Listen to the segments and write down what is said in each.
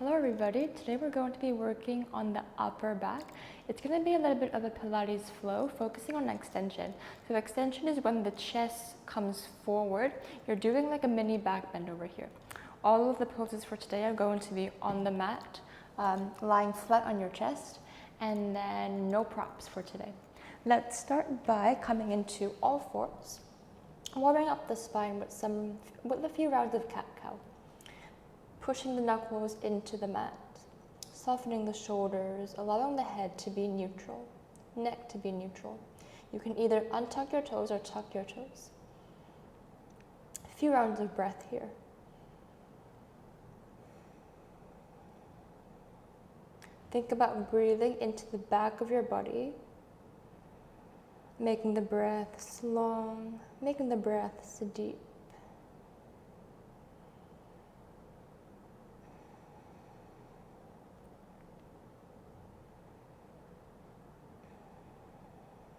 Hello everybody, today we're going to be working on the upper back. It's going to be a little bit of a Pilates flow, focusing on extension. So extension is when the chest comes forward. You're doing like a mini back bend over here. All of the poses for today are going to be on the mat, lying flat on your chest, and then no props for today. Let's start by coming into all fours, warming up the spine with a few rounds of cat-cow. Pushing the knuckles into the mat, softening the shoulders, allowing the head to be neutral, neck to be neutral. You can either untuck your toes or tuck your toes. A few rounds of breath here. Think about breathing into the back of your body, making the breaths long, making the breaths deep.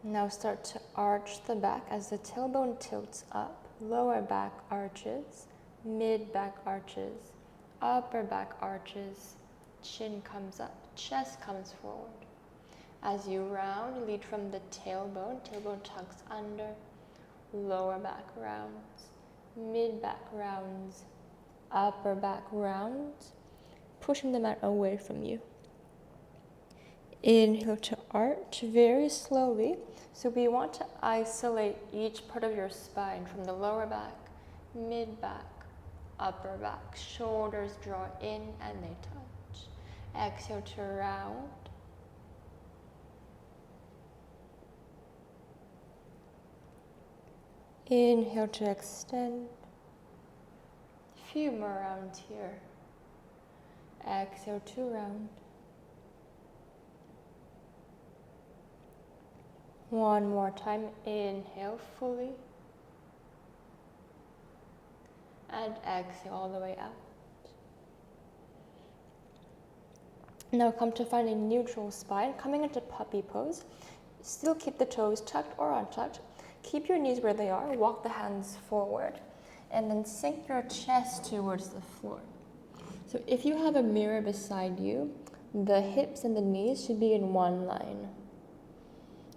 Now start to arch the back as the tailbone tilts up, lower back arches, mid back arches, upper back arches, chin comes up, chest comes forward. As you round, lead from the tailbone tucks under, lower back rounds, mid back rounds, upper back rounds, pushing the mat away from you. Inhale to arch very slowly. So we want to isolate each part of your spine from the lower back, mid back, upper back. Shoulders draw in and they touch. Exhale to round. Inhale to extend. Few more rounds here. Exhale to round. One more time, inhale fully, and exhale all the way out. Now come to find a neutral spine, coming into puppy pose. Still keep the toes tucked or untucked. Keep your knees where they are, walk the hands forward, and then sink your chest towards the floor. So if you have a mirror beside you, the hips and the knees should be in one line.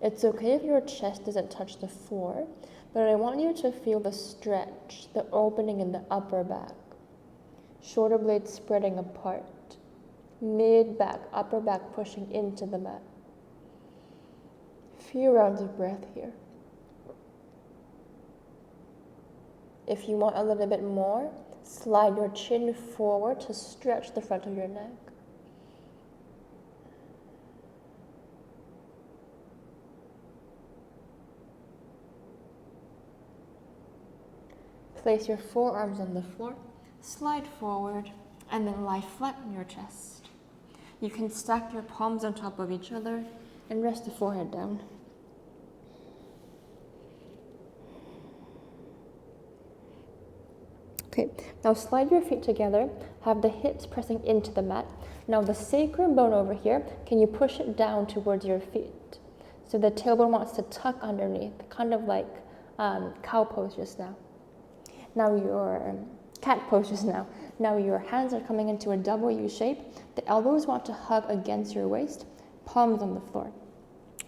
It's okay if your chest doesn't touch the floor, but I want you to feel the stretch, the opening in the upper back. Shoulder blades spreading apart. Mid back, upper back pushing into the mat. Few rounds of breath here. If you want a little bit more, slide your chin forward to stretch the front of your neck. Place your forearms on the floor, slide forward, and then lie flat on your chest. You can stack your palms on top of each other and rest the forehead down. Okay, now slide your feet together, have the hips pressing into the mat. Now the sacrum bone over here, can you push it down towards your feet? So the tailbone wants to tuck underneath, kind of like cow pose just now. Now your cat pose just now. Now your hands are coming into a W shape. The elbows want to hug against your waist, palms on the floor.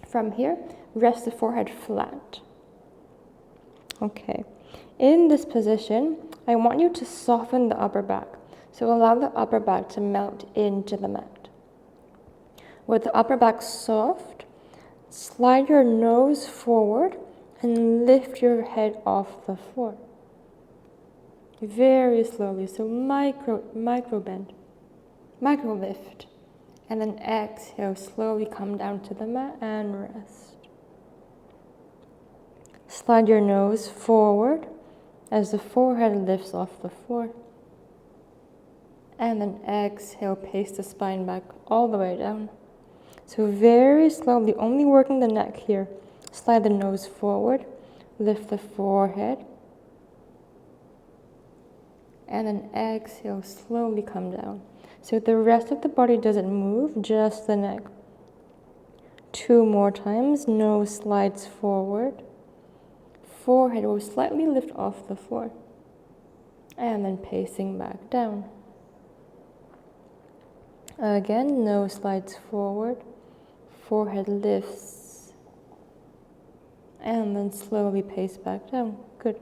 From here, rest the forehead flat. Okay. In this position, I want you to soften the upper back. So allow the upper back to melt into the mat. With the upper back soft, slide your nose forward and lift your head off the floor. Very slowly, so micro bend, micro lift, and then exhale, slowly come down to the mat and rest. Slide your nose forward as the forehead lifts off the floor, and then exhale, pace the spine back all the way down. So very slowly, only working the neck here. Slide the nose forward, lift the forehead, and then exhale, slowly come down. So the rest of the body doesn't move, just the neck. Two more times, nose slides forward. Forehead will slightly lift off the floor. And then pacing back down. Again, nose slides forward, forehead lifts, and then slowly pace back down. Good.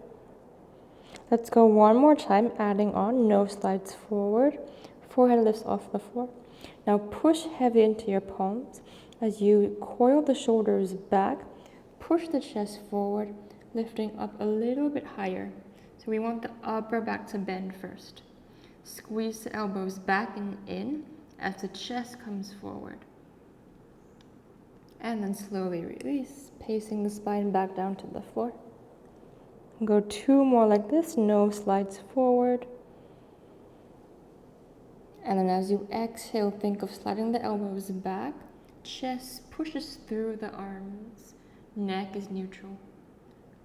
Let's go one more time, adding on, nose slides forward, forehead lifts off the floor. Now push heavy into your palms as you coil the shoulders back, push the chest forward, lifting up a little bit higher. So we want the upper back to bend first. Squeeze the elbows back and in as the chest comes forward. And then slowly release, pacing the spine back down to the floor. Go two more like this, nose slides forward. And then as you exhale, think of sliding the elbows back, chest pushes through the arms, neck is neutral.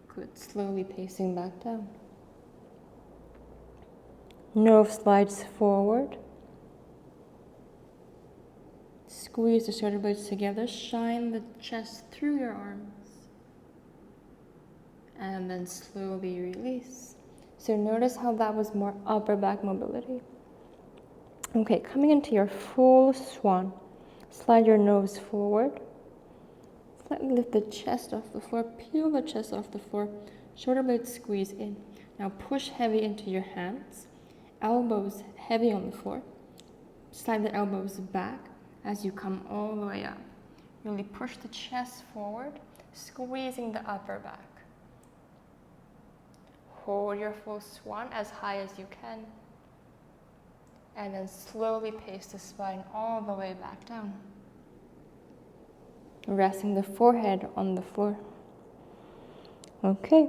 Good, slowly pacing back down. Nose slides forward. Squeeze the shoulder blades together, shine the chest through your arms. And then slowly release. So notice how that was more upper back mobility. Okay, coming into your full swan. Slide your nose forward. Slightly lift the chest off the floor, peel the chest off the floor, shoulder blades squeeze in. Now push heavy into your hands, elbows heavy on the floor. Slide the elbows back as you come all the way up. Really push the chest forward, squeezing the upper back. Hold your full swan as high as you can. And then slowly pace the spine all the way back down. Resting the forehead on the floor. Okay.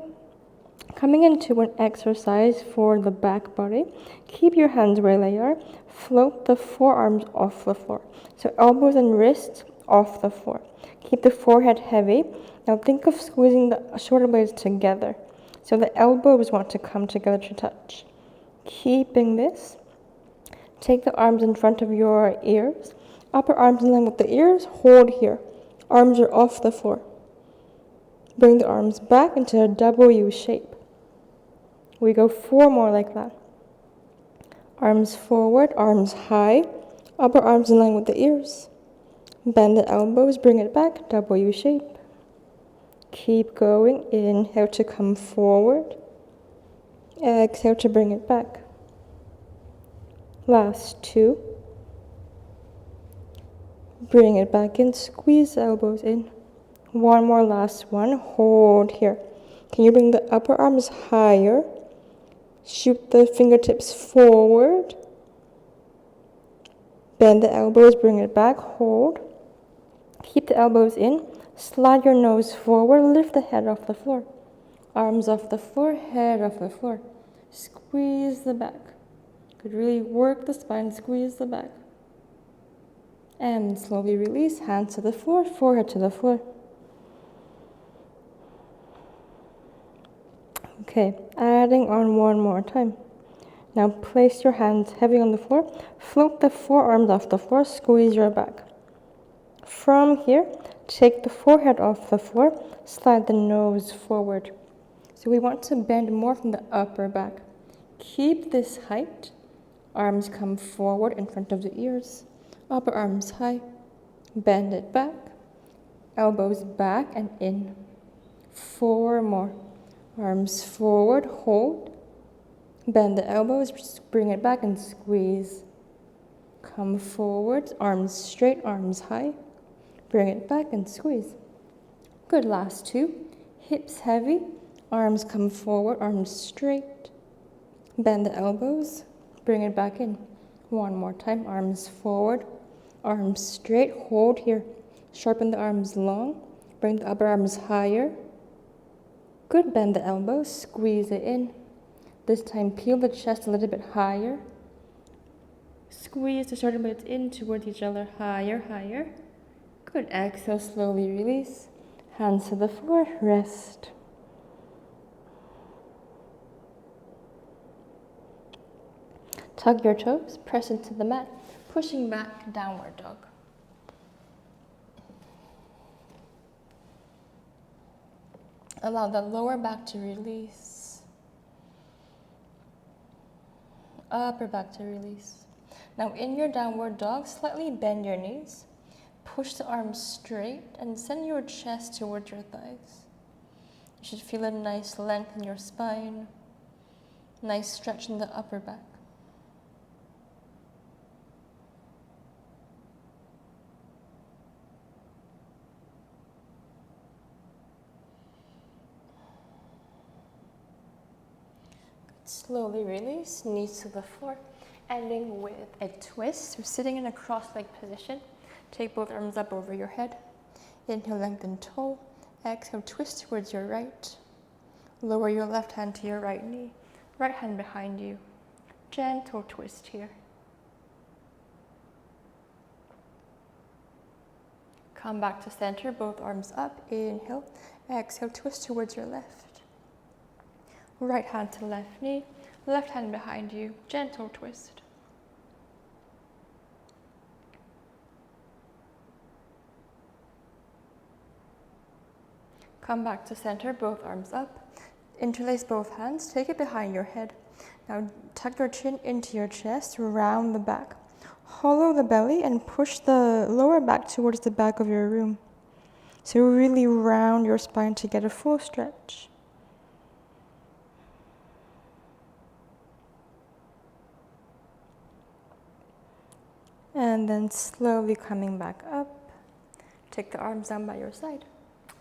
Coming into an exercise for the back body. Keep your hands where they are. Float the forearms off the floor. So elbows and wrists off the floor. Keep the forehead heavy. Now think of squeezing the shoulder blades together. So the elbows want to come together to touch. Keeping this. Take the arms in front of your ears. Upper arms in line with the ears. Hold here. Arms are off the floor. Bring the arms back into a W shape. We go 4 more like that. Arms forward, arms high. Upper arms in line with the ears. Bend the elbows, bring it back, W shape. Keep going. Inhale to come forward. Exhale to bring it back. Last 2. Bring it back in, squeeze the elbows in. One more, last one. Hold here. Can you bring the upper arms higher? Shoot the fingertips forward. Bend the elbows, bring it back, hold. Keep the elbows in. Slide your nose forward, lift the head off the floor. Arms off the floor, head off the floor. Squeeze the back. Could really work the spine, squeeze the back. And slowly release, hands to the floor, forehead to the floor. Okay, adding on one more time. Now place your hands heavy on the floor. Float the forearms off the floor, squeeze your back. From here, take the forehead off the floor, slide the nose forward. So we want to bend more from the upper back. Keep this height. Arms come forward in front of the ears. Upper arms high. Bend it back. Elbows back and in. 4 more. Arms forward, hold. Bend the elbows, bring it back and squeeze. Come forward, arms straight, arms high. Bring it back and squeeze. Good, last 2. Hips heavy, arms come forward, arms straight. Bend the elbows, bring it back in. One more time, arms forward, arms straight, hold here. Sharpen the arms long, bring the upper arms higher. Good, bend the elbows, squeeze it in. This time peel the chest a little bit higher. Squeeze the shoulder blades in towards each other, higher, higher. Good, exhale, slowly release. Hands to the floor, rest. Tug your toes, press into the mat, pushing back, downward dog. Allow the lower back to release. Upper back to release. Now in your downward dog, slightly bend your knees. Push the arms straight and send your chest towards your thighs. You should feel a nice length in your spine, nice stretch in the upper back. Slowly release, knees to the floor, ending with a twist. So sitting in a cross-legged position, take both arms up over your head. Inhale, lengthen toe. Exhale, twist towards your right. Lower your left hand to your right knee. Right hand behind you. Gentle twist here. Come back to center, both arms up. Inhale, exhale, twist towards your left. Right hand to left knee. Left hand behind you. Gentle twist. Come back to center, both arms up. Interlace both hands, take it behind your head. Now tuck your chin into your chest, round the back. Hollow the belly and push the lower back towards the back of your room. So really round your spine to get a full stretch. And then slowly coming back up. Take the arms down by your side.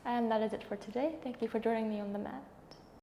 And that is it for today. Thank you for joining me on the mat.